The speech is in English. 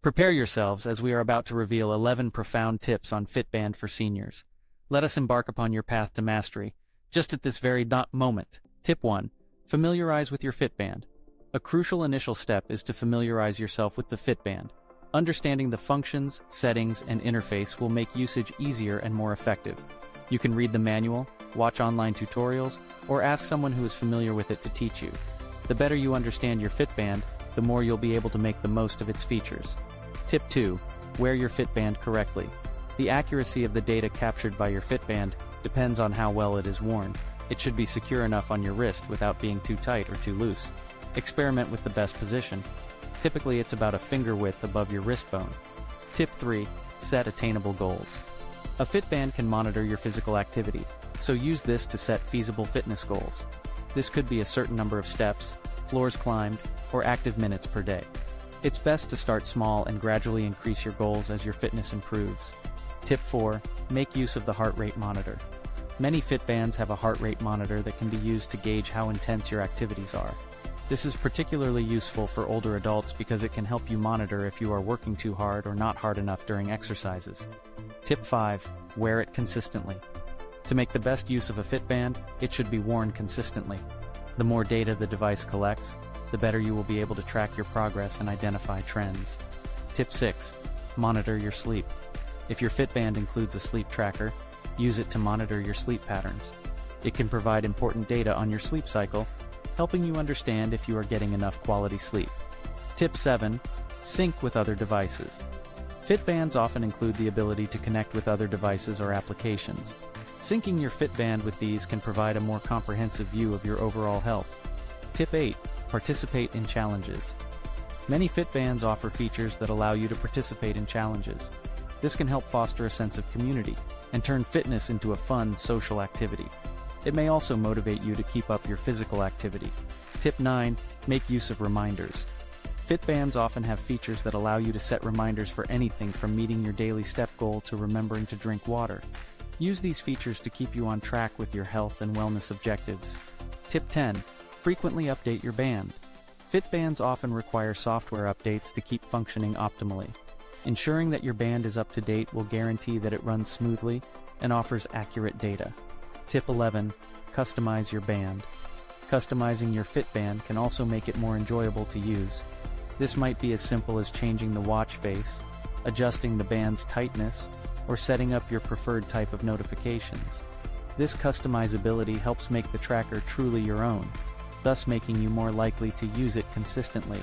Prepare yourselves as we are about to reveal 11 profound tips on Fitband for seniors. Let us embark upon your path to mastery, just at this very moment. Tip 1. Familiarize with your Fitband. A crucial initial step is to familiarize yourself with the Fitband. Understanding the functions, settings, and interface will make usage easier and more effective. You can read the manual, watch online tutorials, or ask someone who is familiar with it to teach you. The better you understand your Fitband, the more you'll be able to make the most of its features. Tip 2. Wear your Fitband correctly. The accuracy of the data captured by your Fitband depends on how well it is worn. It should be secure enough on your wrist without being too tight or too loose. Experiment with the best position. Typically, it's about a finger width above your wrist bone. Tip 3. Set attainable goals. A Fitband can monitor your physical activity, so use this to set feasible fitness goals. This could be a certain number of steps, floors climbed, or active minutes per day. It's best to start small and gradually increase your goals as your fitness improves. Tip 4. Make use of the heart rate monitor. Many Fitbands have a heart rate monitor that can be used to gauge how intense your activities are. This is particularly useful for older adults because it can help you monitor if you are working too hard or not hard enough during exercises. Tip 5. Wear it consistently. To make the best use of a Fitband, it should be worn consistently. The more data the device collects, the better you will be able to track your progress and identify trends. Tip 6. Monitor your sleep. If your Fitband includes a sleep tracker, use it to monitor your sleep patterns. It can provide important data on your sleep cycle, helping you understand if you are getting enough quality sleep. Tip 7. Sync with other devices. Fitbands often include the ability to connect with other devices or applications. Syncing your Fitband with these can provide a more comprehensive view of your overall health. Tip 8. Participate in challenges. Many Fitbands offer features that allow you to participate in challenges. This can help foster a sense of community and turn fitness into a fun, social activity. It may also motivate you to keep up your physical activity. Tip 9. Make use of reminders. Fitbands often have features that allow you to set reminders for anything from meeting your daily step goal to remembering to drink water. Use these features to keep you on track with your health and wellness objectives. Tip 10. Frequently update your band. Fitbands often require software updates to keep functioning optimally. Ensuring that your band is up to date will guarantee that it runs smoothly and offers accurate data. Tip 11. Customize your band. Customizing your Fitband can also make it more enjoyable to use. This might be as simple as changing the watch face, adjusting the band's tightness, or setting up your preferred type of notifications. This customizability helps make the tracker truly your own, thus making you more likely to use it consistently.